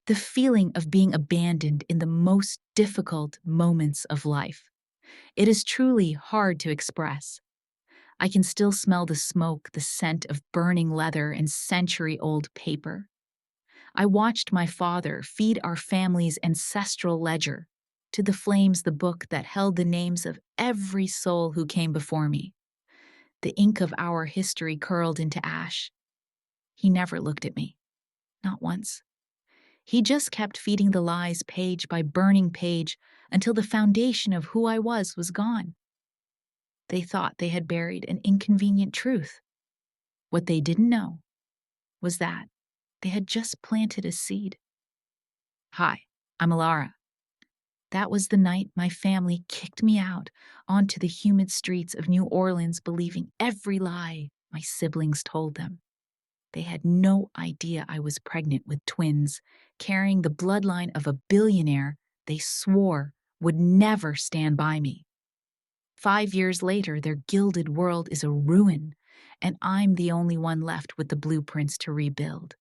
The feeling of being abandoned in the most difficult moments of life. It is truly hard to express. I can still smell the smoke, the scent of burning leather and century-old paper. I watched my father feed our family's ancestral ledger, to the flames the book that held the names of every soul who came before me. The ink of our history curled into ash. He never looked at me, not once. He just kept feeding the lies page by burning page until the foundation of who I was gone. They thought they had buried an inconvenient truth. What they didn't know was that they had just planted a seed. Hi, I'm Alara. That was the night my family kicked me out onto the humid streets of New Orleans, believing every lie my siblings told them. They had no idea I was pregnant with twins, carrying the bloodline of a billionaire they swore would never stand by me. 5 years later, their gilded world is a ruin, and I'm the only one left with the blueprints to rebuild.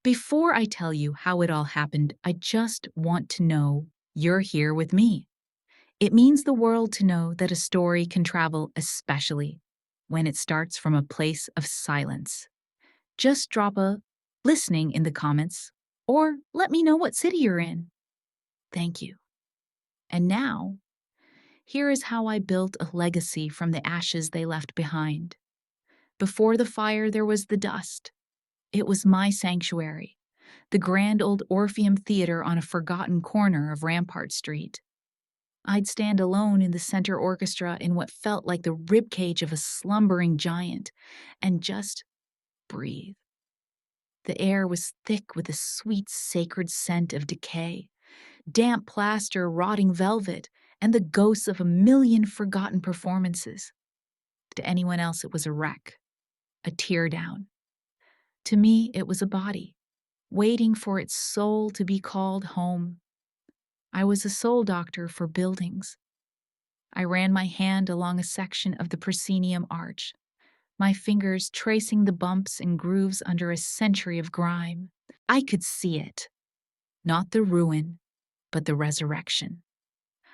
Before I tell you how it all happened, I just want to know you're here with me. It means the world to know that a story can travel, especially when it starts from a place of silence. Just drop a listening in the comments, or let me know what city you're in. Thank you. And now, here is how I built a legacy from the ashes they left behind. Before the fire, there was the dust. It was my sanctuary, the grand old Orpheum Theater on a forgotten corner of Rampart Street. I'd stand alone in the center orchestra in what felt like the ribcage of a slumbering giant and just breathe. The air was thick with the sweet, sacred scent of decay, damp plaster, rotting velvet, and the ghosts of a million forgotten performances. To anyone else, it was a wreck, a teardown. To me, it was a body, waiting for its soul to be called home. I was a soul doctor for buildings. I ran my hand along a section of the proscenium arch, my fingers tracing the bumps and grooves under a century of grime. I could see it, not the ruin, but the resurrection.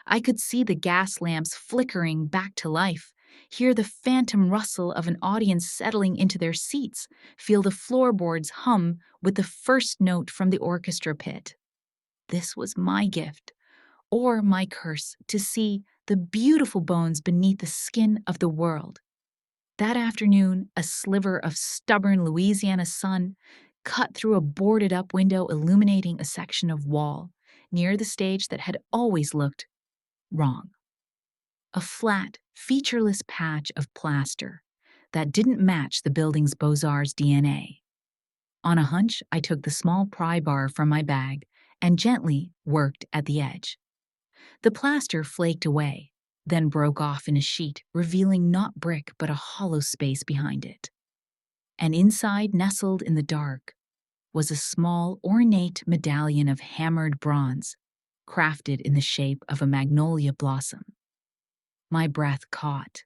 I could see the gas lamps flickering back to life, hear the phantom rustle of an audience settling into their seats, feel the floorboards hum with the first note from the orchestra pit. This was my gift, or my curse, to see the beautiful bones beneath the skin of the world. That afternoon, a sliver of stubborn Louisiana sun cut through a boarded-up window illuminating a section of wall near the stage that had always looked wrong. A flat, featureless patch of plaster that didn't match the building's Beaux-Arts DNA. On a hunch, I took the small pry bar from my bag and gently worked at the edge. The plaster flaked away, then broke off in a sheet, revealing not brick but a hollow space behind it. And inside, nestled in the dark, was a small, ornate medallion of hammered bronze, crafted in the shape of a magnolia blossom. My breath caught.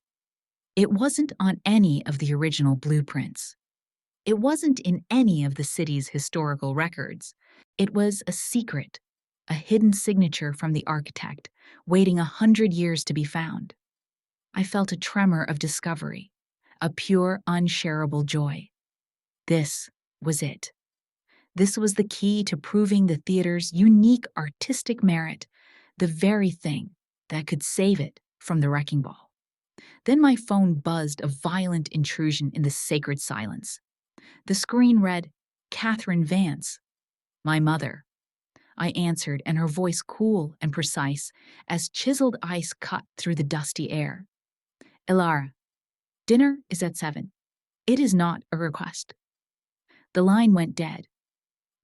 It wasn't on any of the original blueprints. It wasn't in any of the city's historical records. It was a secret, a hidden signature from the architect, waiting 100 years to be found. I felt a tremor of discovery, a pure, unshareable joy. This was it. This was the key to proving the theater's unique artistic merit, the very thing that could save it from the wrecking ball. Then my phone buzzed, a violent intrusion in the sacred silence. The screen read, "Catherine Vance, my mother." I answered, and her voice cool and precise as chiseled ice cut through the dusty air. "Elara, dinner is at 7. It is not a request." The line went dead.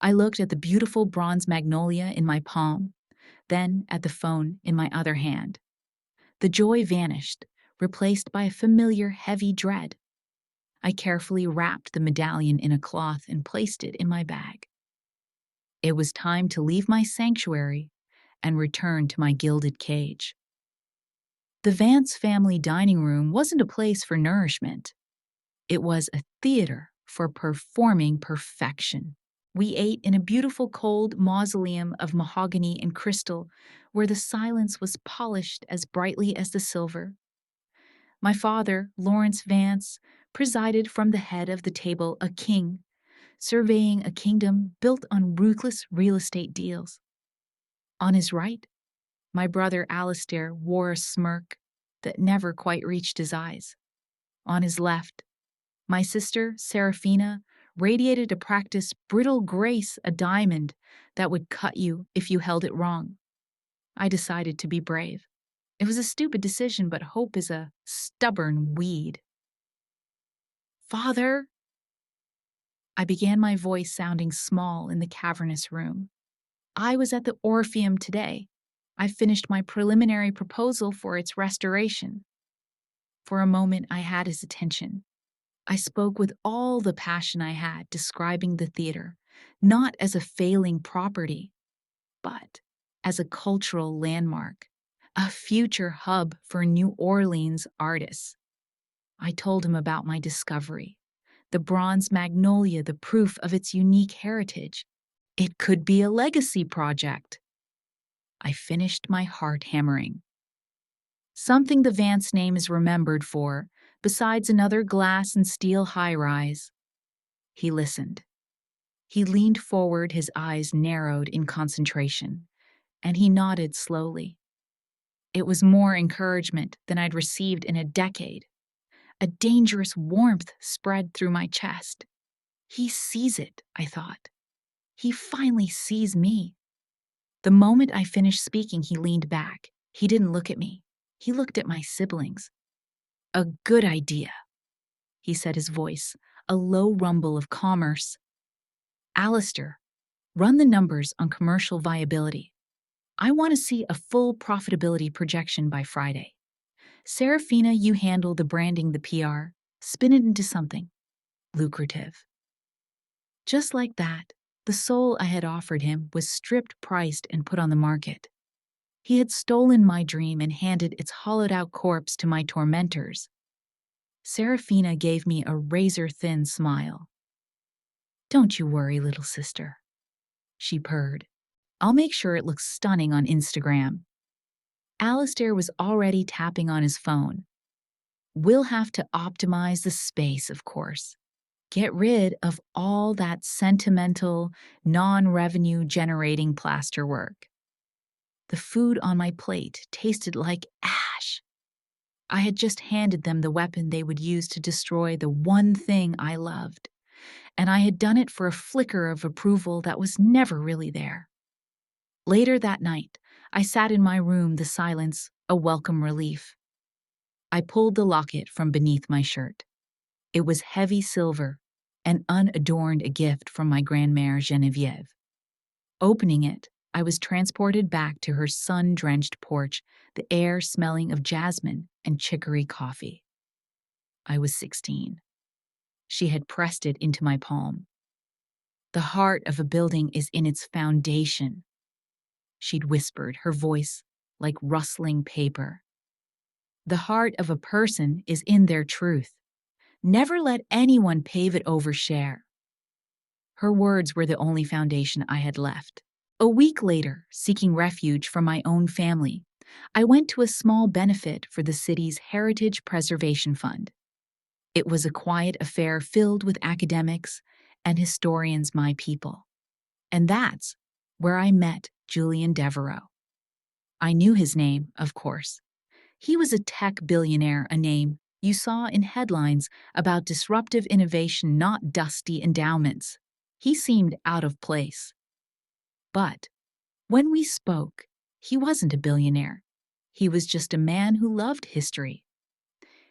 I looked at the beautiful bronze magnolia in my palm, then at the phone in my other hand. The joy vanished, replaced by a familiar heavy dread. I carefully wrapped the medallion in a cloth and placed it in my bag. It was time to leave my sanctuary and return to my gilded cage. The Vance family dining room wasn't a place for nourishment. It was a theater for performing perfection. We ate in a beautiful cold mausoleum of mahogany and crystal, where the silence was polished as brightly as the silver. My father, Lawrence Vance, presided from the head of the table, a king, surveying a kingdom built on ruthless real estate deals. On his right, my brother Alistair wore a smirk that never quite reached his eyes. On his left, my sister, Seraphina, radiated a practiced brittle grace, a diamond that would cut you if you held it wrong. I decided to be brave. It was a stupid decision, but hope is a stubborn weed. Father! I began, my voice sounding small in the cavernous room. I was at the Orpheum today. I finished my preliminary proposal for its restoration. For a moment, I had his attention. I spoke with all the passion I had, describing the theater, not as a failing property, but as a cultural landmark, a future hub for New Orleans artists. I told him about my discovery, the bronze magnolia, the proof of its unique heritage. It could be a legacy project. I finished, my heart hammering. Something the Vance name is remembered for, besides another glass and steel high-rise. He listened. He leaned forward, his eyes narrowed in concentration, and he nodded slowly. It was more encouragement than I'd received in a decade. A dangerous warmth spread through my chest. He sees it, I thought. He finally sees me. The moment I finished speaking, he leaned back. He didn't look at me. He looked at my siblings. A good idea, he said, his voice a low rumble of commerce. Alistair, run the numbers on commercial viability. I want to see a full profitability projection by Friday. Seraphina, you handle the branding, the PR. Spin it into something lucrative. Just like that, the soul I had offered him was stripped, priced, and put on the market. He had stolen my dream and handed its hollowed-out corpse to my tormentors. Seraphina gave me a razor-thin smile. Don't you worry, little sister, she purred. I'll make sure it looks stunning on Instagram. Alistair was already tapping on his phone. We'll have to optimize the space, of course. Get rid of all that sentimental, non-revenue generating plasterwork. The food on my plate tasted like ash. I had just handed them the weapon they would use to destroy the one thing I loved, and I had done it for a flicker of approval that was never really there. Later that night, I sat in my room, the silence a welcome relief. I pulled the locket from beneath my shirt. It was heavy silver and unadorned, a gift from my grandmère Geneviève. Opening it, I was transported back to her sun-drenched porch, the air smelling of jasmine and chicory coffee. I was 16. She had pressed it into my palm. The heart of a building is in its foundation, she'd whispered, her voice like rustling paper. The heart of a person is in their truth. Never let anyone pave it over. Share. Her words were the only foundation I had left. A week later, seeking refuge from my own family, I went to a small benefit for the city's Heritage Preservation Fund. It was a quiet affair filled with academics and historians, my people. And that's where I met Julian Devereaux. I knew his name, of course. He was a tech billionaire, a name you saw in headlines about disruptive innovation, not dusty endowments. He seemed out of place. But when we spoke, he wasn't a billionaire. He was just a man who loved history.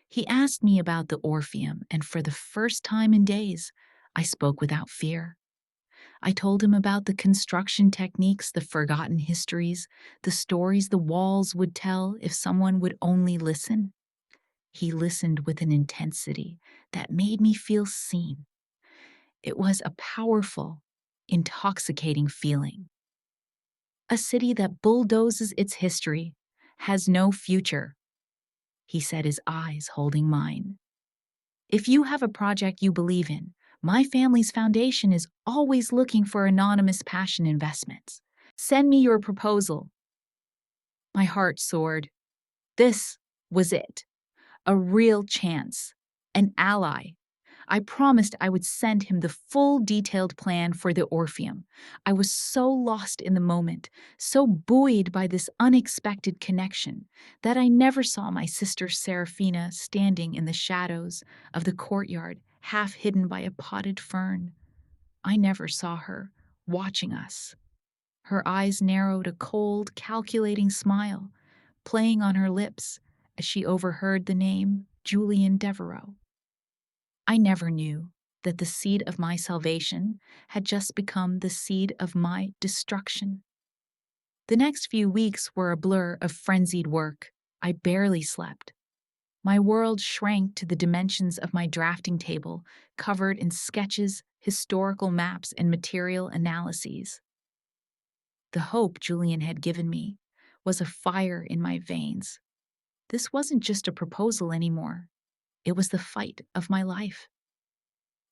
He asked me about the Orpheum, and for the first time in days, I spoke without fear. I told him about the construction techniques, the forgotten histories, the stories the walls would tell if someone would only listen. He listened with an intensity that made me feel seen. It was a powerful, intoxicating feeling. A city that bulldozes its history has no future, he said, his eyes holding mine. If you have a project you believe in, My family's foundation is always looking for anonymous passion investments. Send me your proposal." My heart soared. This was it. A real chance. An ally. I promised I would send him the full detailed plan for the Orpheum. I was so lost in the moment, so buoyed by this unexpected connection, that I never saw my sister Seraphina standing in the shadows of the courtyard, half hidden by a potted fern. I never saw her watching us. Her eyes narrowed a cold, calculating smile, playing on her lips as she overheard the name Julian Devereux. I never knew that the seed of my salvation had just become the seed of my destruction. The next few weeks were a blur of frenzied work. I barely slept. My world shrank to the dimensions of my drafting table, covered in sketches, historical maps, and material analyses. The hope Julian had given me was a fire in my veins. This wasn't just a proposal anymore. It was the fight of my life.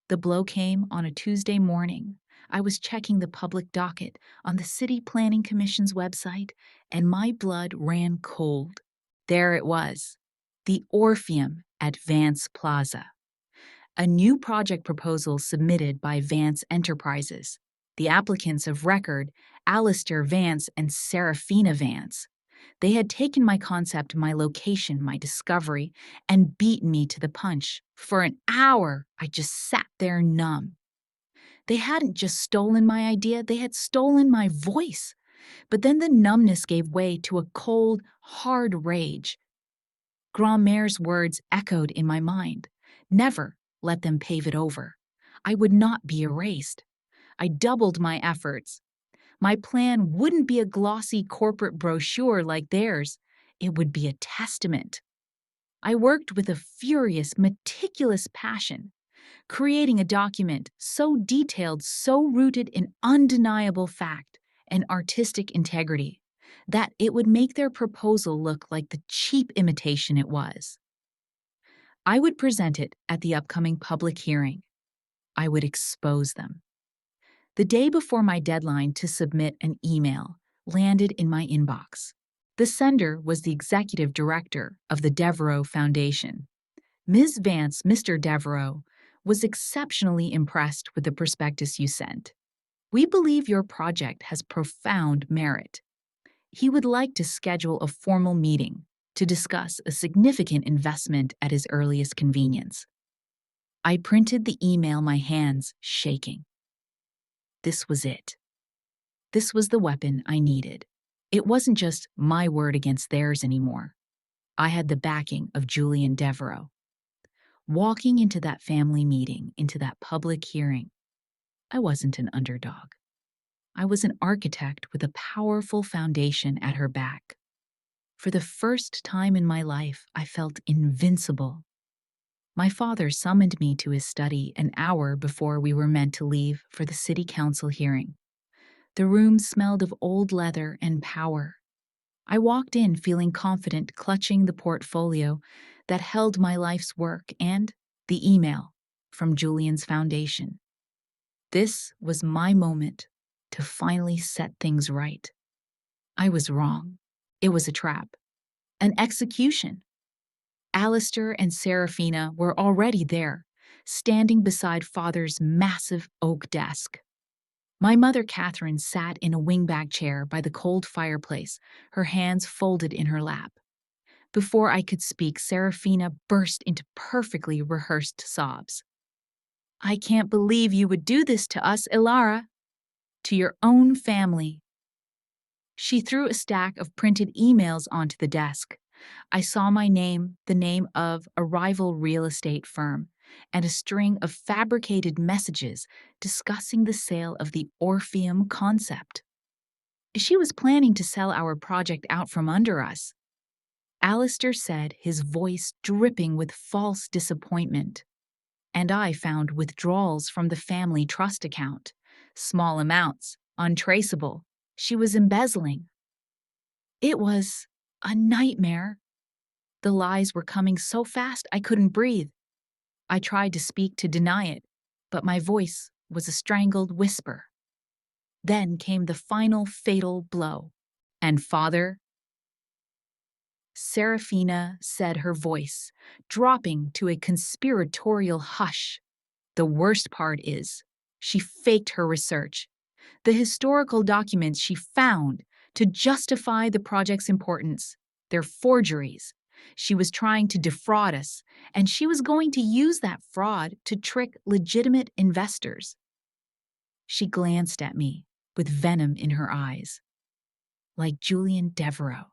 The blow came on a Tuesday morning. I was checking the public docket on the City Planning Commission's website, and my blood ran cold. There it was, the Orpheum at Vance Plaza. A new project proposal submitted by Vance Enterprises. The applicants of record, Alistair Vance and Seraphina Vance. They had taken my concept, my location, my discovery, and beaten me to the punch. For an hour, I just sat there numb. They hadn't just stolen my idea, they had stolen my voice. But then the numbness gave way to a cold, hard rage. Grand-mère's words echoed in my mind. Never let them pave it over. I would not be erased. I doubled my efforts. My plan wouldn't be a glossy corporate brochure like theirs. It would be a testament. I worked with a furious, meticulous passion, creating a document so detailed, so rooted in undeniable fact and artistic integrity, that it would make their proposal look like the cheap imitation it was. I would present it at the upcoming public hearing. I would expose them. The day before my deadline to submit an email landed in my inbox. The sender was the executive director of the Devereux Foundation. Ms. Vance, Mr. Devereux, was exceptionally impressed with the prospectus you sent. We believe your project has profound merit. He would like to schedule a formal meeting to discuss a significant investment at his earliest convenience. I printed the email, my hands shaking. This was it. This was the weapon I needed. It wasn't just my word against theirs anymore. I had the backing of Julian Devereux. Walking into that family meeting, into that public hearing, I wasn't an underdog. I was an architect with a powerful foundation at her back. For the first time in my life, I felt invincible. My father summoned me to his study an hour before we were meant to leave for the city council hearing. The room smelled of old leather and power. I walked in feeling confident, clutching the portfolio that held my life's work and the email from Julian's foundation. This was my moment to finally set things right. I was wrong. It was a trap. An execution. Alistair and Seraphina were already there, standing beside Father's massive oak desk. My mother, Catherine, sat in a wingback chair by the cold fireplace, her hands folded in her lap. Before I could speak, Seraphina burst into perfectly rehearsed sobs. "I can't believe you would do this to us, Ilara. To your own family." She threw a stack of printed emails onto the desk. I saw my name, the name of a rival real estate firm, and a string of fabricated messages discussing the sale of the Orpheum concept. She was planning to sell our project out from under us. Alistair said, his voice dripping with false disappointment. And I found withdrawals from the family trust account. Small amounts, untraceable. She was embezzling. It was a nightmare. The lies were coming so fast I couldn't breathe. I tried to speak to deny it, but my voice was a strangled whisper. Then came the final fatal blow. "And father?" Serafina said, her voice dropping to a conspiratorial hush. The worst part is, she faked her research. The historical documents she found to justify the project's importance. They're forgeries. She was trying to defraud us, and she was going to use that fraud to trick legitimate investors. She glanced at me with venom in her eyes. Like Julian Devereaux.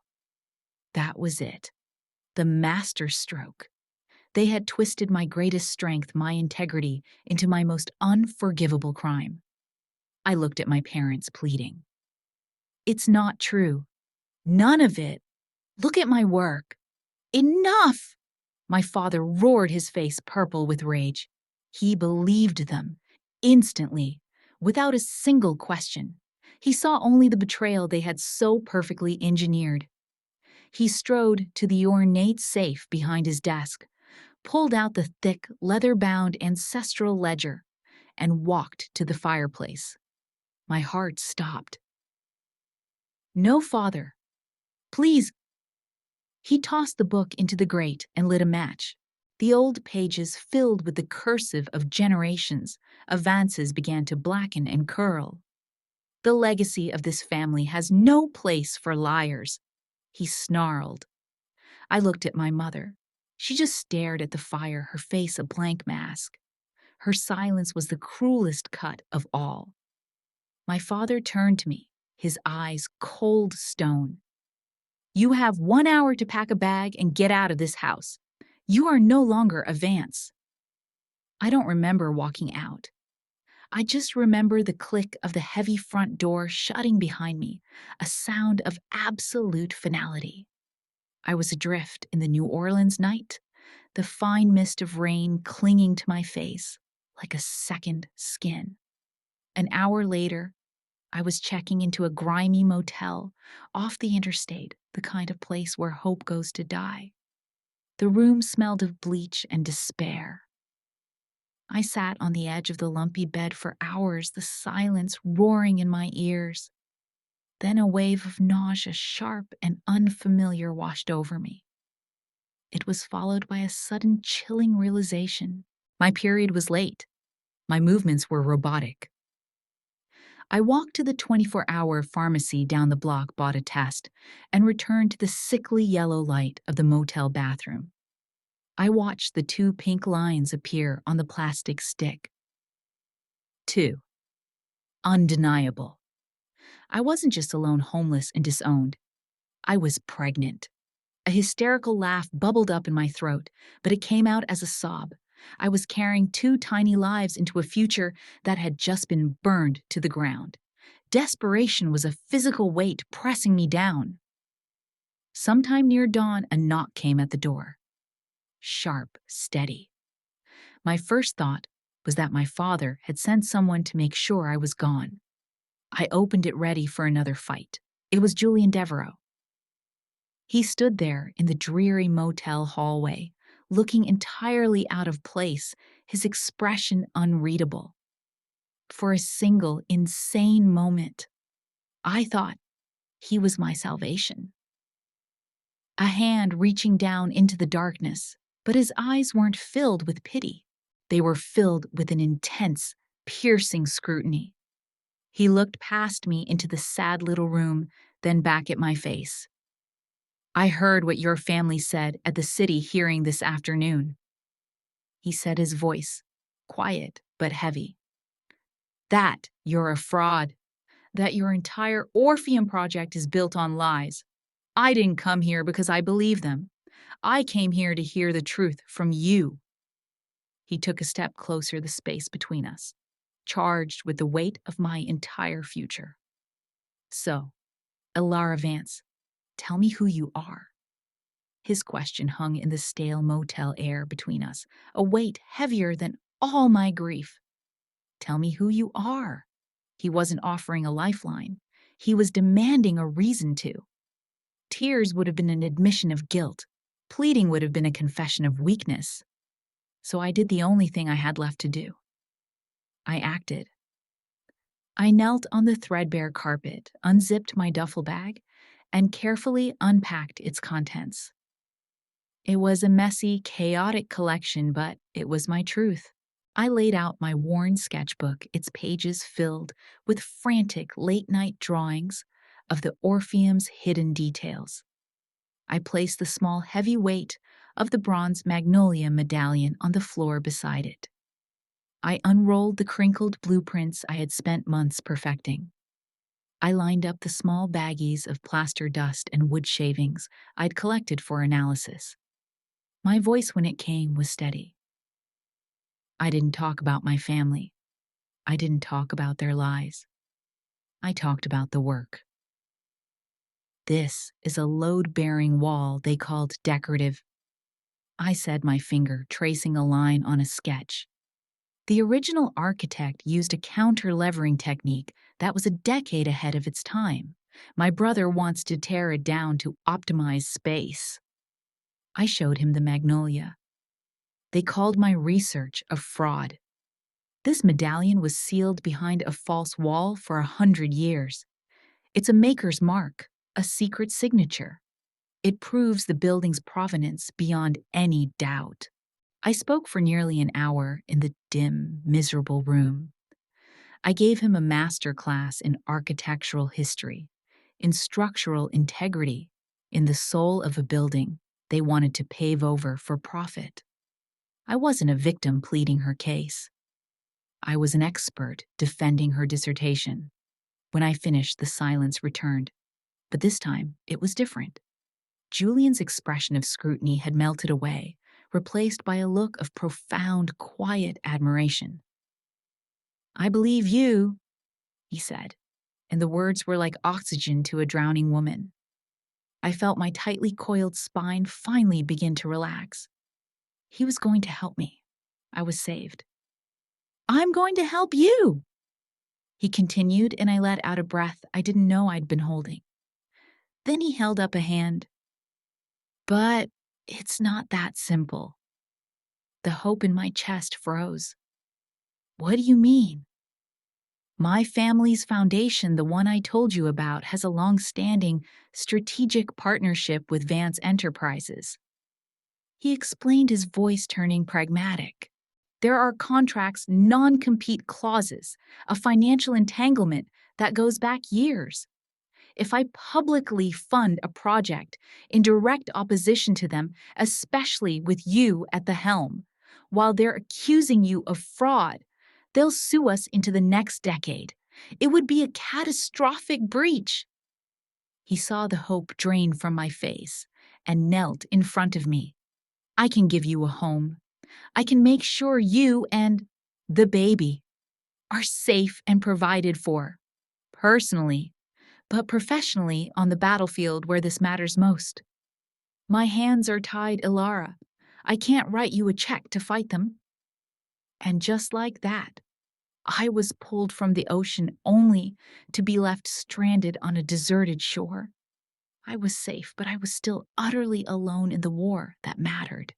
That was it. The master stroke. They had twisted my greatest strength, my integrity, into my most unforgivable crime. I looked at my parents, pleading. "It's not true. None of it. Look at my work." "Enough!" My father roared, his face purple with rage. He believed them, instantly, without a single question. He saw only the betrayal they had so perfectly engineered. He strode to the ornate safe behind his desk, pulled out the thick, leather-bound ancestral ledger, and walked to the fireplace. My heart stopped. "No, father. Please." He tossed the book into the grate and lit a match. The old pages filled with the cursive of generations, advances began to blacken and curl. "The legacy of this family has no place for liars," he snarled. I looked at my mother. She just stared at the fire, her face a blank mask. Her silence was the cruelest cut of all. My father turned to me, his eyes cold stone. "You have 1 hour to pack a bag and get out of this house. You are no longer a Vance." I don't remember walking out. I just remember the click of the heavy front door shutting behind me, a sound of absolute finality. I was adrift in the New Orleans night, the fine mist of rain clinging to my face like a second skin. An hour later, I was checking into a grimy motel off the interstate, the kind of place where hope goes to die. The room smelled of bleach and despair. I sat on the edge of the lumpy bed for hours, the silence roaring in my ears. Then a wave of nausea, sharp and unfamiliar, washed over me. It was followed by a sudden chilling realization. My period was late. My movements were robotic. I walked to the 24-hour pharmacy down the block, bought a test, and returned to the sickly yellow light of the motel bathroom. I watched the 2 pink lines appear on the plastic stick. 2. Undeniable. I wasn't just alone, homeless, and disowned. I was pregnant. A hysterical laugh bubbled up in my throat, but it came out as a sob. I was carrying 2 tiny lives into a future that had just been burned to the ground. Desperation was a physical weight pressing me down. Sometime near dawn, a knock came at the door. Sharp, steady. My first thought was that my father had sent someone to make sure I was gone. I opened it, ready for another fight. It was Julian Devereaux. He stood there in the dreary motel hallway, looking entirely out of place, his expression unreadable. For a single, insane moment, I thought he was my salvation. A hand reaching down into the darkness, but his eyes weren't filled with pity. They were filled with an intense, piercing scrutiny. He looked past me into the sad little room, then back at my face. "I heard what your family said at the city hearing this afternoon," he said, his voice quiet but heavy. "That you're a fraud, that your entire Orpheum project is built on lies. I didn't come here because I believe them. I came here to hear the truth from you." He took a step closer, the space between us, charged with the weight of my entire future. "So, Elara Vance, tell me who you are." His question hung in the stale motel air between us, a weight heavier than all my grief. "Tell me who you are." He wasn't offering a lifeline. He was demanding a reason to. Tears would have been an admission of guilt. Pleading would have been a confession of weakness. So I did the only thing I had left to do. I acted. I knelt on the threadbare carpet, unzipped my duffel bag, and carefully unpacked its contents. It was a messy, chaotic collection, but it was my truth. I laid out my worn sketchbook, its pages filled with frantic late-night drawings of the Orpheum's hidden details. I placed the small, heavy weight of the bronze magnolia medallion on the floor beside it. I unrolled the crinkled blueprints I had spent months perfecting. I lined up the small baggies of plaster dust and wood shavings I'd collected for analysis. My voice, when it came, was steady. I didn't talk about my family. I didn't talk about their lies. I talked about the work. This is a load-bearing wall they called decorative. I said, my finger tracing a line on a sketch. The original architect used a counter-levering technique that was a decade ahead of its time. My brother wants to tear it down to optimize space. I showed him the magnolia. They called my research a fraud. This medallion was sealed behind a false wall for 100 years. It's a maker's mark, a secret signature. It proves the building's provenance beyond any doubt. I spoke for nearly an hour in the dim, miserable room. I gave him a master class in architectural history, in structural integrity, in the soul of a building they wanted to pave over for profit. I wasn't a victim pleading her case. I was an expert defending her dissertation. When I finished, the silence returned, but this time it was different. Julian's expression of scrutiny had melted away, replaced by a look of profound, quiet admiration. "I believe you," he said, and the words were like oxygen to a drowning woman. I felt my tightly coiled spine finally begin to relax. He was going to help me. I was saved. "I'm going to help you," he continued, and I let out a breath I didn't know I'd been holding. Then he held up a hand. "But it's not that simple." The hope in my chest froze. "What do you mean?" "My family's foundation, the one I told you about, has a long-standing strategic partnership with Vance Enterprises." He explained, his voice turning pragmatic. "There are contracts, non-compete clauses, a financial entanglement that goes back years. If I publicly fund a project in direct opposition to them, especially with you at the helm, while they're accusing you of fraud, they'll sue us into the next decade. It would be a catastrophic breach." He saw the hope drain from my face and knelt in front of me. "I can give you a home. I can make sure you and the baby are safe and provided for, personally, but professionally on the battlefield where this matters most. My hands are tied, Ilara. I can't write you a check to fight them." And just like that, I was pulled from the ocean only to be left stranded on a deserted shore. I was safe, but I was still utterly alone in the war that mattered.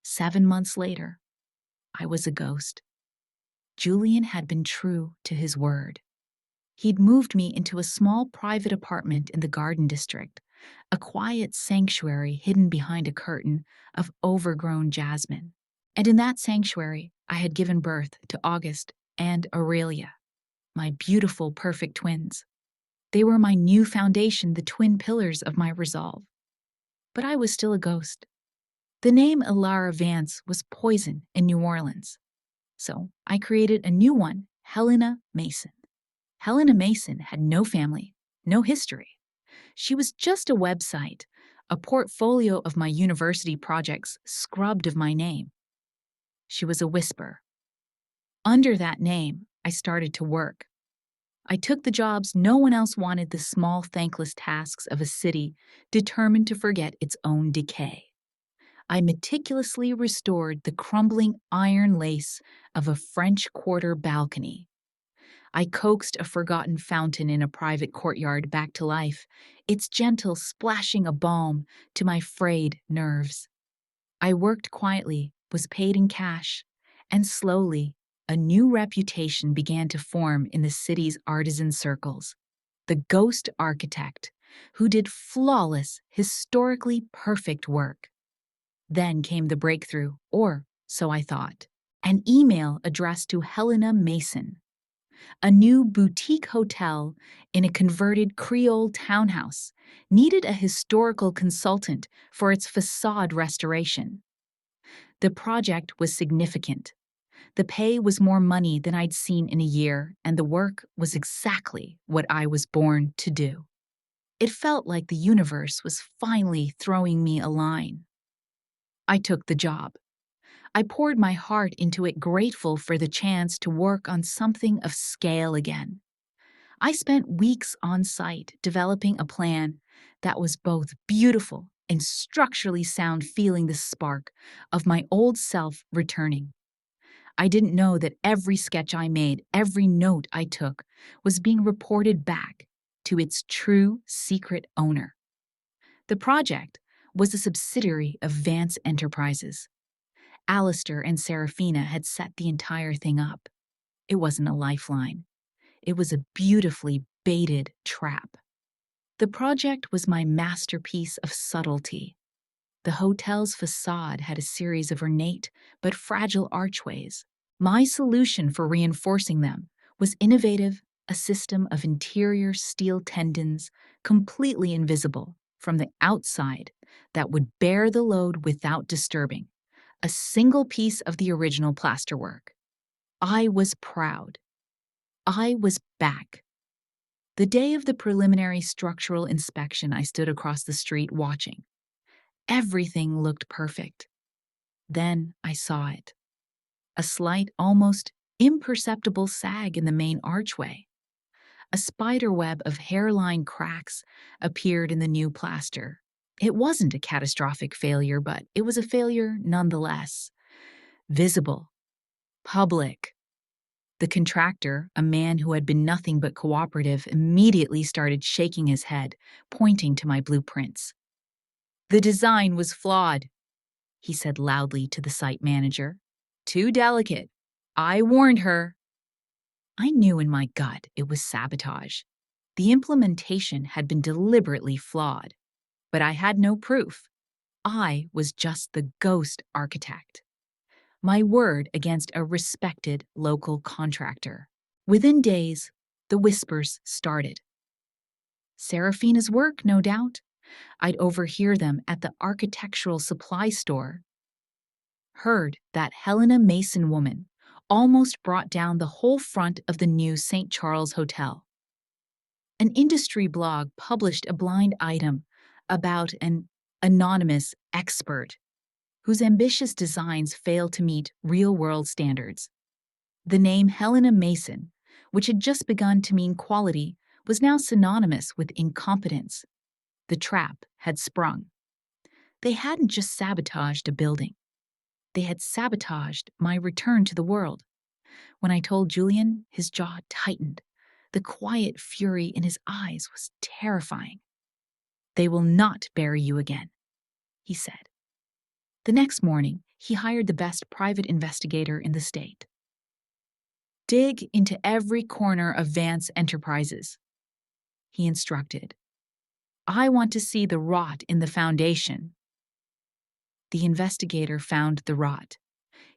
7 months later, I was a ghost. Julian had been true to his word. He'd moved me into a small private apartment in the Garden District, a quiet sanctuary hidden behind a curtain of overgrown jasmine. And in that sanctuary, I had given birth to August and Aurelia, my beautiful, perfect twins. They were my new foundation, the twin pillars of my resolve. But I was still a ghost. The name Ilara Vance was poison in New Orleans. So I created a new one, Helena Mason. Helena Mason had no family, no history. She was just a website, a portfolio of my university projects scrubbed of my name. She was a whisper. Under that name, I started to work. I took the jobs no one else wanted, the small, thankless tasks of a city determined to forget its own decay. I meticulously restored the crumbling iron lace of a French Quarter balcony. I coaxed a forgotten fountain in a private courtyard back to life, its gentle splashing a balm to my frayed nerves. I worked quietly, was paid in cash, and slowly, A new reputation began to form in the city's artisan circles. The ghost architect, who did flawless, historically perfect work. Then came the breakthrough, or so I thought. An email addressed to Helena Mason, a new boutique hotel in a converted Creole townhouse, needed a historical consultant for its facade restoration. The project was significant. The pay was more money than I'd seen in a year, and the work was exactly what I was born to do. It felt like the universe was finally throwing me a line. I took the job. I poured my heart into it, grateful for the chance to work on something of scale again. I spent weeks on site developing a plan that was both beautiful and structurally sound, feeling the spark of my old self returning. I didn't know that every sketch I made, every note I took, was being reported back to its true secret owner. The project was a subsidiary of Vance Enterprises. Alistair and Serafina had set the entire thing up. It wasn't a lifeline. It was a beautifully baited trap. The project was my masterpiece of subtlety. The hotel's facade had a series of ornate but fragile archways. My solution for reinforcing them was innovative, a system of interior steel tendons, completely invisible from the outside, that would bear the load without disturbing a single piece of the original plasterwork. I was proud. I was back. The day of the preliminary structural inspection, I stood across the street watching. Everything looked perfect. Then I saw it. A slight, almost imperceptible sag in the main archway. A spider web of hairline cracks appeared in the new plaster. It wasn't a catastrophic failure, but it was a failure nonetheless. Visible. Public. The contractor, a man who had been nothing but cooperative, immediately started shaking his head, pointing to my blueprints. "The design was flawed," he said loudly to the site manager. "Too delicate. I warned her." I knew in my gut it was sabotage. The implementation had been deliberately flawed, but I had no proof. I was just the ghost architect. My word against a respected local contractor. Within days, the whispers started. Serafina's work, no doubt. I'd overhear them at the architectural supply store. Heard that Helena Mason woman almost brought down the whole front of the new St. Charles Hotel. An industry blog published a blind item about an anonymous expert whose ambitious designs failed to meet real-world standards. The name Helena Mason, which had just begun to mean quality, was now synonymous with incompetence. The trap had sprung. They hadn't just sabotaged a building. They had sabotaged my return to the world. When I told Julian, his jaw tightened. The quiet fury in his eyes was terrifying. "They will not bury you again," he said. The next morning, he hired the best private investigator in the state. "Dig into every corner of Vance Enterprises," he instructed. "I want to see the rot in the foundation." The investigator found the rot.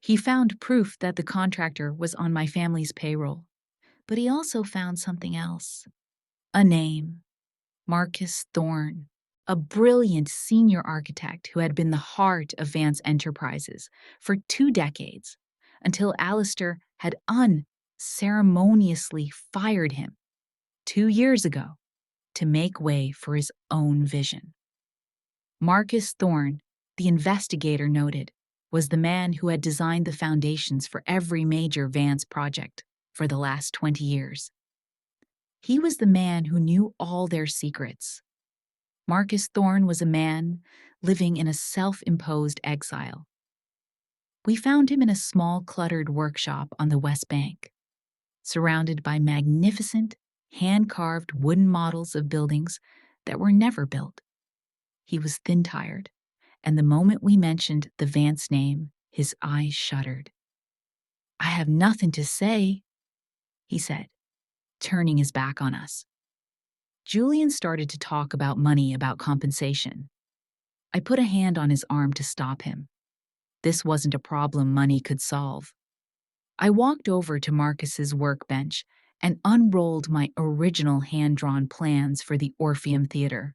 He found proof that the contractor was on my family's payroll. But he also found something else. A name. Marcus Thorne, a brilliant senior architect who had been the heart of Vance Enterprises for 2 decades, until Alistair had unceremoniously fired him 2 years ago to make way for his own vision. Marcus Thorne, the investigator noted, was the man who had designed the foundations for every major Vance project for the last 20 years. He was the man who knew all their secrets. Marcus Thorne was a man living in a self-imposed exile. We found him in a small, cluttered workshop on the West Bank, surrounded by magnificent, hand-carved wooden models of buildings that were never built. He was thin-tired, and the moment we mentioned the Vance name, his eyes shuddered. I have nothing to say, he said, turning his back on us. Julian started to talk about money, about compensation. I put a hand on his arm to stop him. This wasn't a problem money could solve. I walked over to Marcus's workbench and unrolled my original hand-drawn plans for the Orpheum Theater.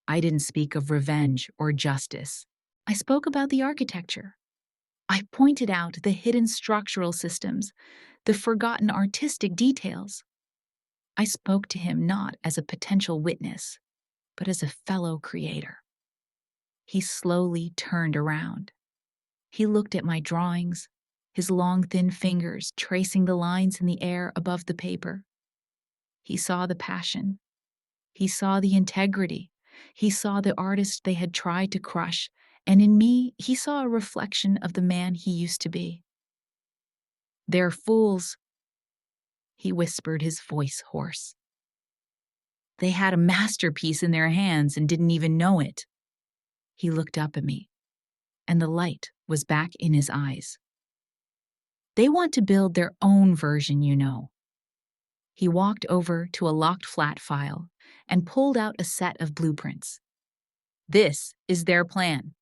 I didn't speak of revenge or justice. I spoke about the architecture. I pointed out the hidden structural systems, the forgotten artistic details. I spoke to him not as a potential witness, but as a fellow creator. He slowly turned around. He looked at my drawings, his long, thin fingers tracing the lines in the air above the paper. He saw the passion. He saw the integrity. He saw the artist they had tried to crush, and in me, he saw a reflection of the man he used to be. "They're fools," he whispered, his voice hoarse. "They had a masterpiece in their hands and didn't even know it." He looked up at me, and the light was back in his eyes. "They want to build their own version, you know." He walked over to a locked flat file and pulled out a set of blueprints. "This is their plan,"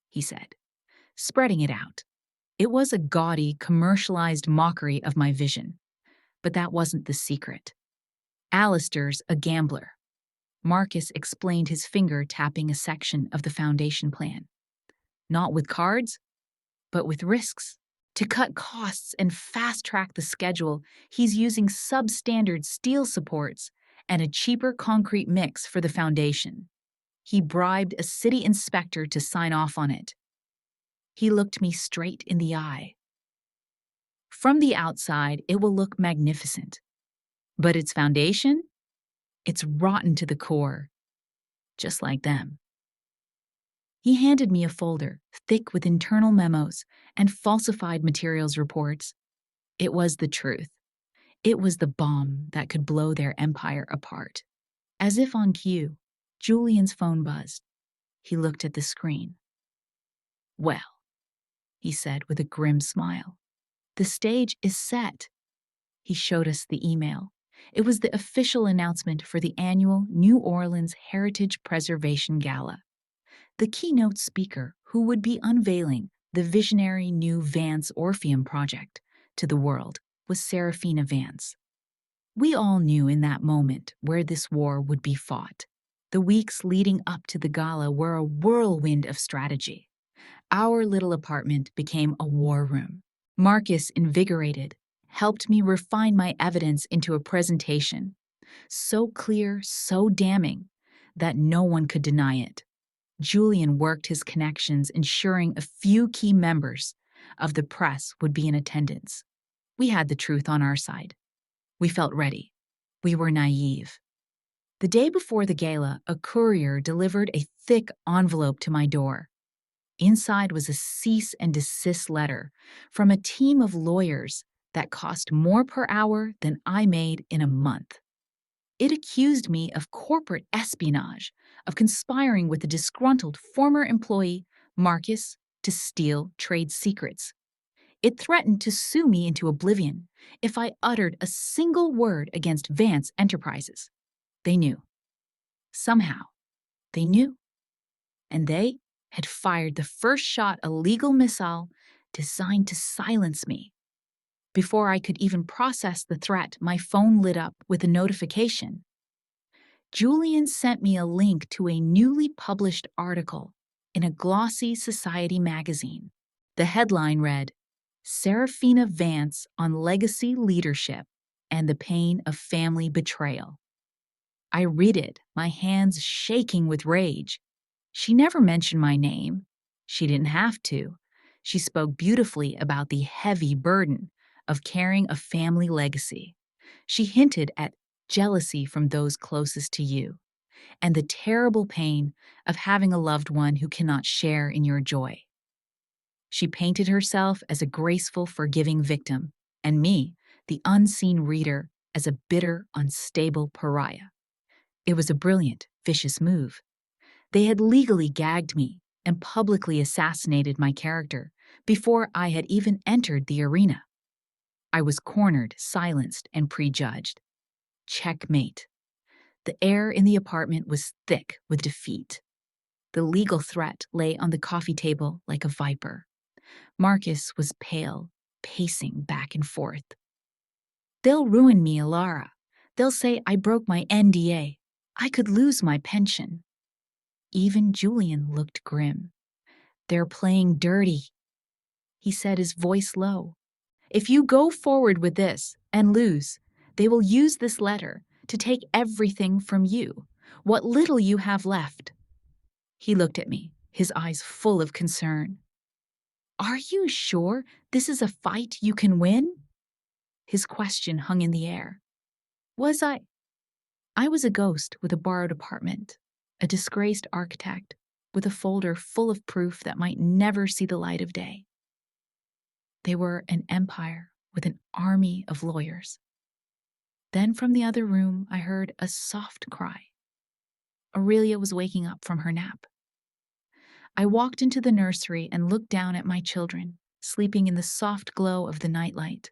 he said, spreading it out. It was a gaudy, commercialized mockery of my vision. But that wasn't the secret. Alistair's a gambler. Marcus explained, his finger tapping a section of the foundation plan. Not with cards, but with risks. To cut costs and fast-track the schedule, he's using substandard steel supports and a cheaper concrete mix for the foundation. He bribed a city inspector to sign off on it. He looked me straight in the eye. "From the outside, it will look magnificent. But its foundation? It's rotten to the core, just like them." He handed me a folder, thick with internal memos and falsified materials reports. It was the truth. It was the bomb that could blow their empire apart. As if on cue, Julian's phone buzzed. He looked at the screen. "Well," he said with a grim smile, "the stage is set." He showed us the email. It was the official announcement for the annual New Orleans Heritage Preservation Gala. The keynote speaker, who would be unveiling the visionary new Vance Orpheum project to the world, was Serafina Vance. We all knew in that moment where this war would be fought. The weeks leading up to the gala were a whirlwind of strategy. Our little apartment became a war room. Marcus, invigorated, helped me refine my evidence into a presentation, so clear, so damning, that no one could deny it. Julian worked his connections, ensuring a few key members of the press would be in attendance. We had the truth on our side. We felt ready. We were naive. The day before the gala, a courier delivered a thick envelope to my door. Inside was a cease and desist letter from a team of lawyers that cost more per hour than I made in a month. It accused me of corporate espionage, of conspiring with a disgruntled former employee, Marcus, to steal trade secrets. It threatened to sue me into oblivion if I uttered a single word against Vance Enterprises. They knew. Somehow, they knew. And they had fired the first shot, a legal missile designed to silence me. Before I could even process the threat, my phone lit up with a notification. Julian sent me a link to a newly published article in a glossy society magazine. The headline read, "Serafina Vance on Legacy Leadership and the Pain of Family Betrayal." I read it, my hands shaking with rage. She never mentioned my name. She didn't have to. She spoke beautifully about the heavy burden of carrying a family legacy. She hinted at jealousy from those closest to you, and the terrible pain of having a loved one who cannot share in your joy. She painted herself as a graceful, forgiving victim, and me, the unseen reader, as a bitter, unstable pariah. It was a brilliant, vicious move. They had legally gagged me and publicly assassinated my character before I had even entered the arena. I was cornered, silenced, and prejudged. Checkmate. The air in the apartment was thick with defeat. The legal threat lay on the coffee table like a viper. Marcus was pale, pacing back and forth. They'll ruin me, Alara. They'll say I broke my NDA. I could lose my pension. Even Julian looked grim. They're playing dirty, he said, his voice low. If you go forward with this and lose, they will use this letter to take everything from you, what little you have left. He looked at me, his eyes full of concern. Are you sure this is a fight you can win? His question hung in the air. Was I? I was a ghost with a borrowed apartment, a disgraced architect with a folder full of proof that might never see the light of day. They were an empire with an army of lawyers. Then from the other room, I heard a soft cry. Aurelia was waking up from her nap. I walked into the nursery and looked down at my children, sleeping in the soft glow of the nightlight.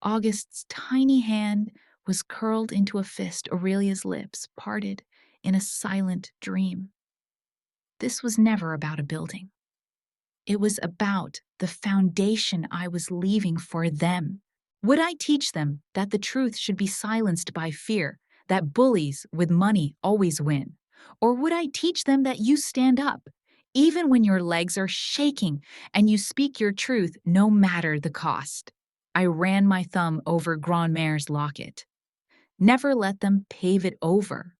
August's tiny hand was curled into a fist, Aurelia's lips parted in a silent dream. This was never about a building. It was about the foundation I was leaving for them. Would I teach them that the truth should be silenced by fear, that bullies with money always win? Or would I teach them that you stand up, even when your legs are shaking, and you speak your truth no matter the cost? I ran my thumb over Grandmare's locket. Never let them pave it over.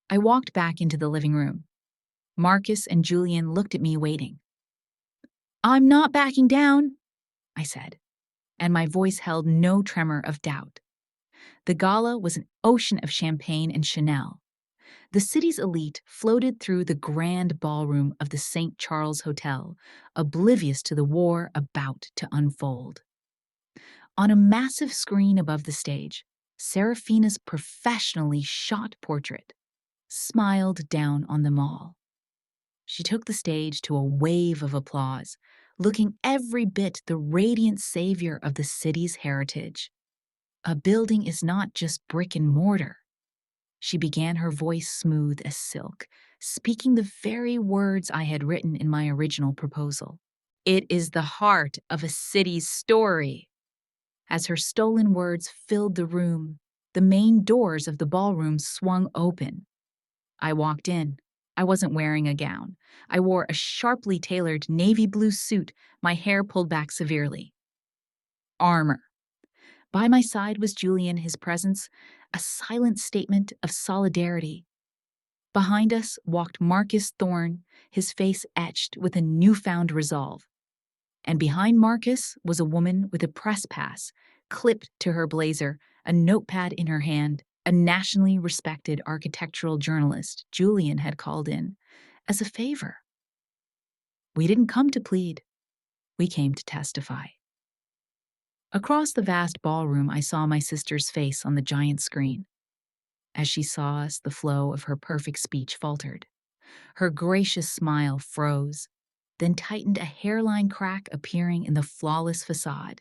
I walked back into the living room. Marcus and Julian looked at me waiting. I'm not backing down, I said, and my voice held no tremor of doubt. The gala was an ocean of champagne and Chanel. The city's elite floated through the grand ballroom of the St. Charles Hotel, oblivious to the war about to unfold. On a massive screen above the stage, Serafina's professionally shot portrait smiled down on them all. She took the stage to a wave of applause, looking every bit the radiant savior of the city's heritage. A building is not just brick and mortar. She began, her voice smooth as silk, speaking the very words I had written in my original proposal. It is the heart of a city's story. As her stolen words filled the room, the main doors of the ballroom swung open. I walked in. I wasn't wearing a gown. I wore a sharply tailored navy blue suit, my hair pulled back severely. Armor. By my side was Julian, his presence a silent statement of solidarity. Behind us walked Marcus Thorne, his face etched with a newfound resolve. And behind Marcus was a woman with a press pass clipped to her blazer, a notepad in her hand, a nationally respected architectural journalist Julian had called in as a favor. We didn't come to plead. We came to testify. Across the vast ballroom, I saw my sister's face on the giant screen. As she saw us, the flow of her perfect speech faltered. Her gracious smile froze, then tightened, a hairline crack appearing in the flawless facade.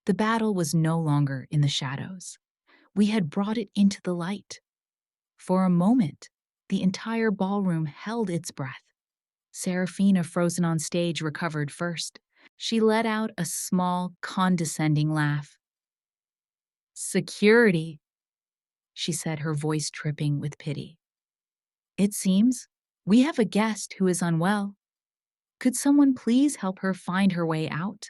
The battle was no longer in the shadows. We had brought it into the light. For a moment, the entire ballroom held its breath. Serafina, frozen on stage, recovered first. She let out a small, condescending laugh. Security, she said, her voice tripping with pity. It seems we have a guest who is unwell. Could someone please help her find her way out?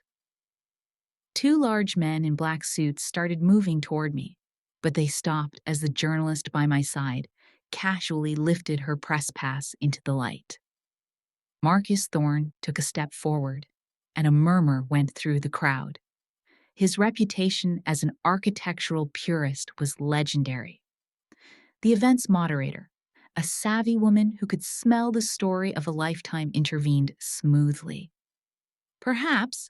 Two large men in black suits started moving toward me, but they stopped as the journalist by my side casually lifted her press pass into the light. Marcus Thorne took a step forward, and a murmur went through the crowd. His reputation as an architectural purist was legendary. The event's moderator, a savvy woman who could smell the story of a lifetime, intervened smoothly. Perhaps,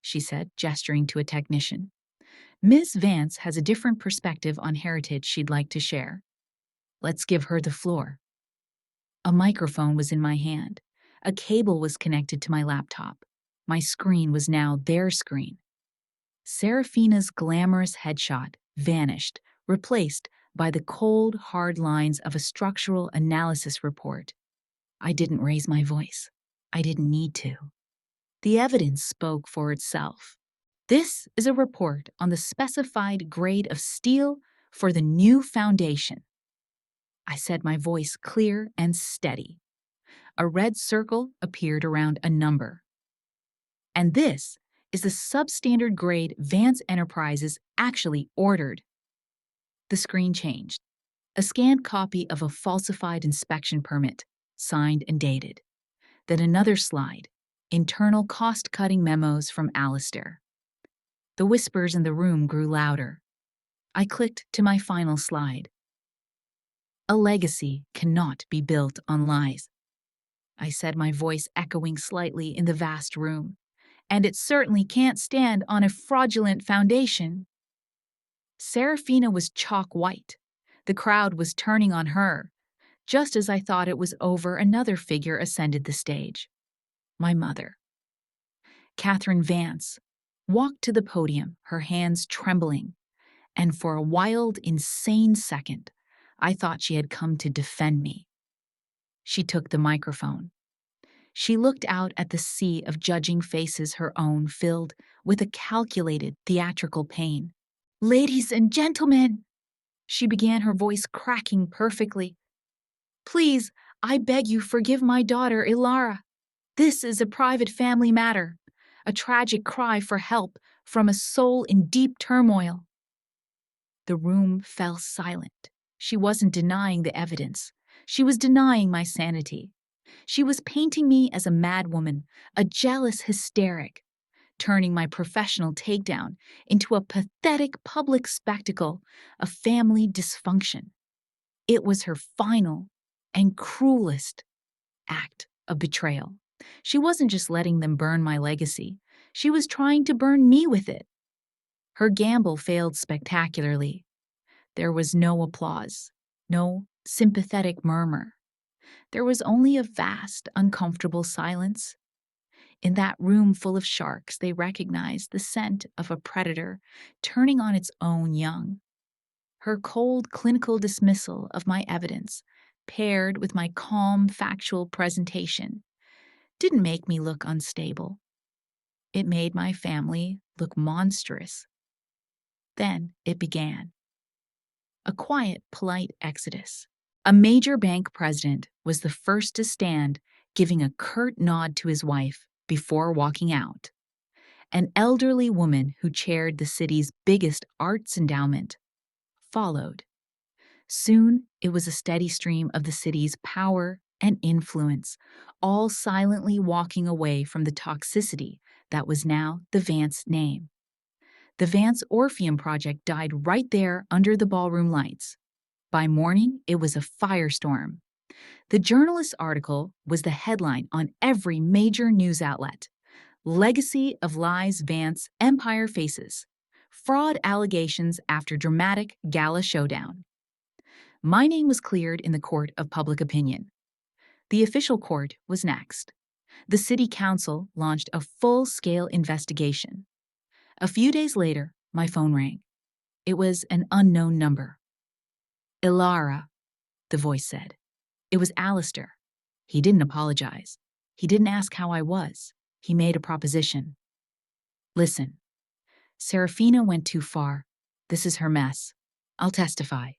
she said, gesturing to a technician, Ms. Vance has a different perspective on heritage she'd like to share. Let's give her the floor. A microphone was in my hand. A cable was connected to my laptop. My screen was now their screen. Serafina's glamorous headshot vanished, replaced by the cold, hard lines of a structural analysis report. I didn't raise my voice. I didn't need to. The evidence spoke for itself. This is a report on the specified grade of steel for the new foundation. I said, my voice clear and steady. A red circle appeared around a number. And this is the substandard grade Vance Enterprises actually ordered. The screen changed. A scanned copy of a falsified inspection permit, signed and dated. Then another slide, internal cost-cutting memos from Alistair. The whispers in the room grew louder. I clicked to my final slide. A legacy cannot be built on lies. I said, my voice echoing slightly in the vast room. And it certainly can't stand on a fraudulent foundation. Serafina was chalk white. The crowd was turning on her. Just as I thought it was over, another figure ascended the stage. My mother. Catherine Vance walked to the podium, her hands trembling, and for a wild, insane second, I thought she had come to defend me. She took the microphone. She looked out at the sea of judging faces, her own filled with a calculated, theatrical pain. "Ladies and gentlemen," she began, her voice cracking perfectly. "Please, I beg you forgive my daughter, Ilara. This is a private family matter, a tragic cry for help from a soul in deep turmoil." The room fell silent. She wasn't denying the evidence. She was denying my sanity. She was painting me as a madwoman, a jealous hysteric, turning my professional takedown into a pathetic public spectacle of family dysfunction. It was her final and cruelest act of betrayal. She wasn't just letting them burn my legacy. She was trying to burn me with it. Her gamble failed spectacularly. There was no applause, no sympathetic murmur. There was only a vast, uncomfortable silence. In that room full of sharks, they recognized the scent of a predator turning on its own young. Her cold, clinical dismissal of my evidence, paired with my calm, factual presentation, didn't make me look unstable. It made my family look monstrous. Then it began. A quiet, polite exodus. A major bank president was the first to stand, giving a curt nod to his wife before walking out. An elderly woman who chaired the city's biggest arts endowment followed. Soon, it was a steady stream of the city's power and influence, all silently walking away from the toxicity that was now the Vance name. The Vance Orpheum project died right there under the ballroom lights. By morning, it was a firestorm. The journalist's article was the headline on every major news outlet. "Legacy of Lies Vance Empire Faces. Fraud Allegations After Dramatic Gala Showdown." My name was cleared in the court of public opinion. The official court was next. The city council launched a full-scale investigation. A few days later, my phone rang. It was an unknown number. "Ilara," the voice said. It was Alistair. He didn't apologize. He didn't ask how I was. He made a proposition. "Listen, Serafina went too far. This is her mess. I'll testify.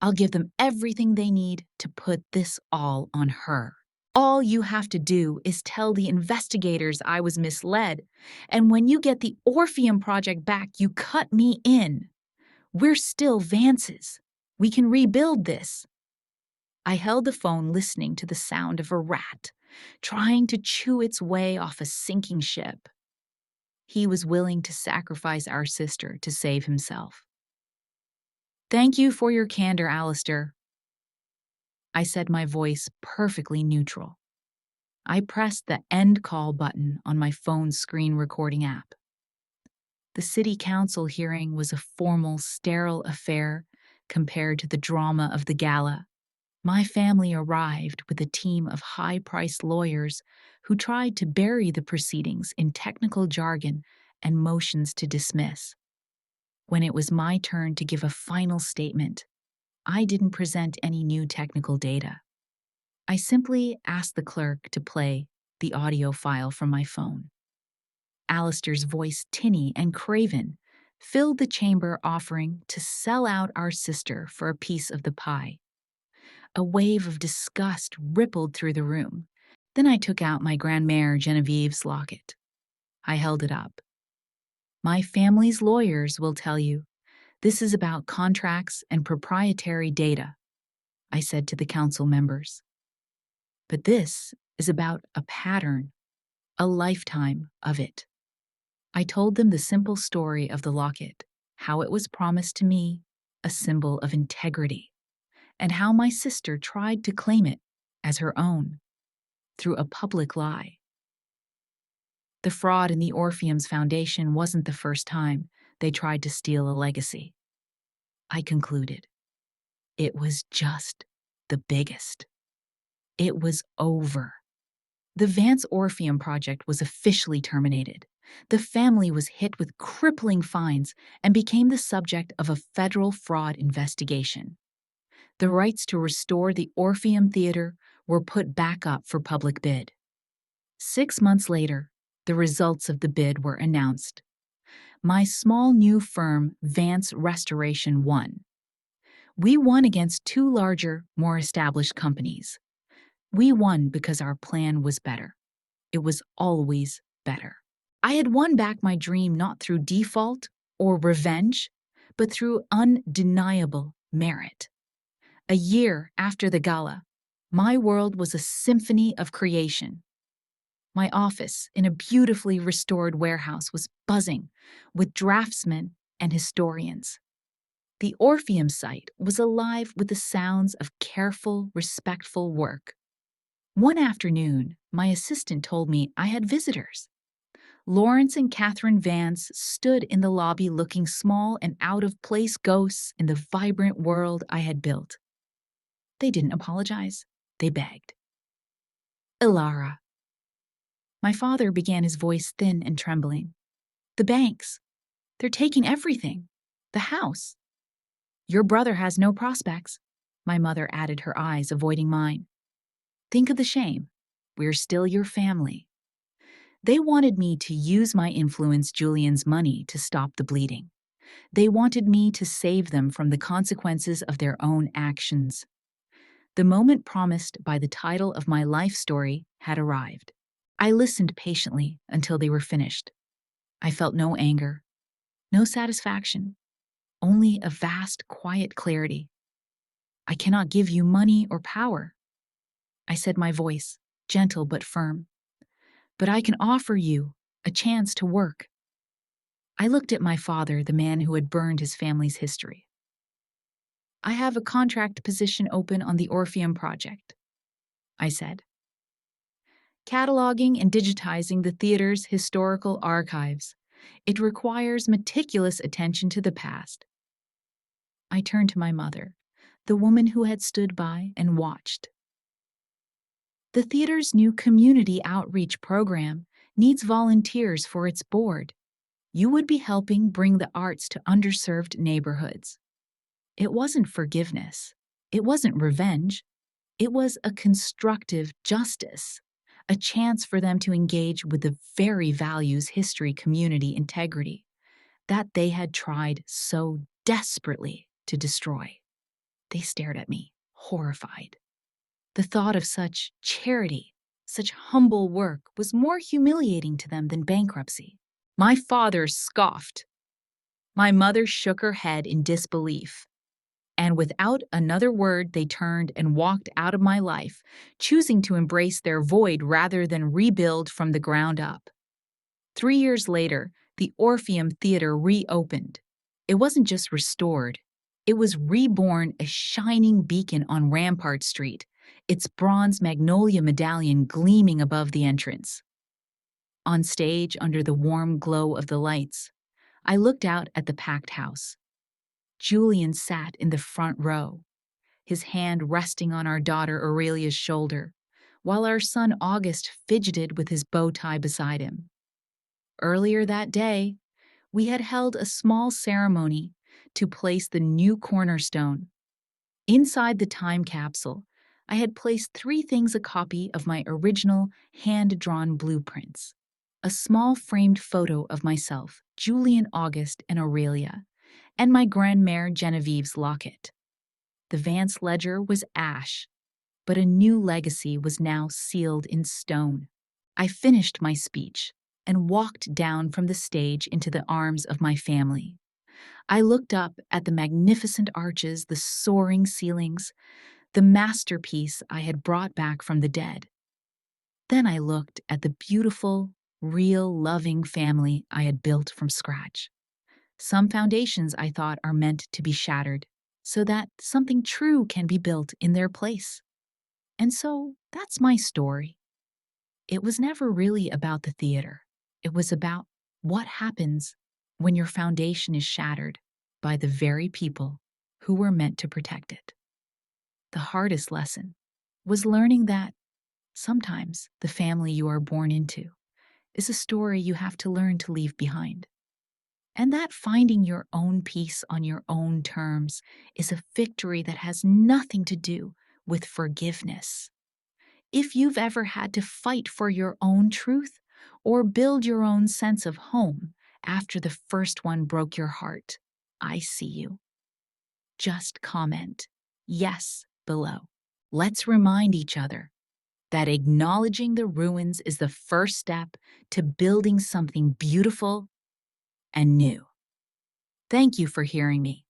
I'll give them everything they need to put this all on her. All you have to do is tell the investigators I was misled, and when you get the Orpheum project back, you cut me in. We're still Vances. We can rebuild this." I held the phone, listening to the sound of a rat trying to chew its way off a sinking ship. He was willing to sacrifice our sister to save himself. "Thank you for your candor, Alistair," I said, my voice perfectly neutral. I pressed the end call button on my phone's screen recording app. The city council hearing was a formal, sterile affair compared to the drama of the gala. My family arrived with a team of high-priced lawyers who tried to bury the proceedings in technical jargon and motions to dismiss. When it was my turn to give a final statement, I didn't present any new technical data. I simply asked the clerk to play the audio file from my phone. Alistair's voice, tinny and craven, filled the chamber, offering to sell out our sister for a piece of the pie. A wave of disgust rippled through the room. Then I took out my grandmère Genevieve's locket. I held it up. My family's lawyers will tell you this is about contracts and proprietary data, I said to the council members. But this is about a pattern, a lifetime of it. I told them the simple story of the locket, how it was promised to me, a symbol of integrity, and how my sister tried to claim it as her own through a public lie. The fraud in the Orpheum's foundation wasn't the first time they tried to steal a legacy. I concluded. It was just the biggest. It was over. The Vance Orpheum project was officially terminated. The family was hit with crippling fines and became the subject of a federal fraud investigation. The rights to restore the Orpheum Theater were put back up for public bid. 6 months later, the results of the bid were announced. My small new firm, Vance Restoration, won. We won against 2 larger, more established companies. We won because our plan was better. It was always better. I had won back my dream not through default or revenge, but through undeniable merit. A year after the gala, my world was a symphony of creation. My office in a beautifully restored warehouse was buzzing with draftsmen and historians. The Orpheum site was alive with the sounds of careful, respectful work. One afternoon, my assistant told me I had visitors. Lawrence and Catherine Vance stood in the lobby looking small and out-of-place ghosts in the vibrant world I had built. They didn't apologize. They begged. Ilara. My father began, his voice thin and trembling. The banks. They're taking everything. The house. Your brother has no prospects, my mother added, her eyes avoiding mine. Think of the shame. We're still your family. They wanted me to use my influence, Julian's money, to stop the bleeding. They wanted me to save them from the consequences of their own actions. The moment promised by the title of my life story had arrived. I listened patiently until they were finished. I felt no anger, no satisfaction, only a vast, quiet clarity. I cannot give you money or power, I said, my voice gentle but firm. But I can offer you a chance to work. I looked at my father, the man who had burned his family's history. I have a contract position open on the Orpheum project, I said. Cataloging and digitizing the theater's historical archives. It requires meticulous attention to the past. I turned to my mother, the woman who had stood by and watched. The theater's new community outreach program needs volunteers for its board. You would be helping bring the arts to underserved neighborhoods. It wasn't forgiveness. It wasn't revenge. It was a constructive justice, a chance for them to engage with the very values, history, community, integrity that they had tried so desperately to destroy. They stared at me, horrified. The thought of such charity, such humble work, was more humiliating to them than bankruptcy. My father scoffed. My mother shook her head in disbelief. And without another word, they turned and walked out of my life, choosing to embrace their void rather than rebuild from the ground up. 3 years later, the Orpheum Theater reopened. It wasn't just restored. It was reborn, a shining beacon on Rampart Street, its bronze magnolia medallion gleaming above the entrance. On stage, under the warm glow of the lights, I looked out at the packed house. Julian sat in the front row, his hand resting on our daughter Aurelia's shoulder, while our son August fidgeted with his bow tie beside him. Earlier that day, we had held a small ceremony to place the new cornerstone. Inside the time capsule, I had placed three things: a copy of my original hand-drawn blueprints, a small framed photo of myself, Julian August and Aurelia, and my grandmère Genevieve's locket. The Vance ledger was ash, but a new legacy was now sealed in stone. I finished my speech and walked down from the stage into the arms of my family. I looked up at the magnificent arches, the soaring ceilings, the masterpiece I had brought back from the dead. Then I looked at the beautiful, real, loving family I had built from scratch. Some foundations, I thought, are meant to be shattered so that something true can be built in their place. And so that's my story. It was never really about the theater. It was about what happens when your foundation is shattered by the very people who were meant to protect it. The hardest lesson was learning that sometimes the family you are born into is a story you have to learn to leave behind. And that finding your own peace on your own terms is a victory that has nothing to do with forgiveness. If you've ever had to fight for your own truth or build your own sense of home after the first one broke your heart, I see you. Just comment yes below. Let's remind each other that acknowledging the ruins is the first step to building something beautiful and new. Thank you for hearing me.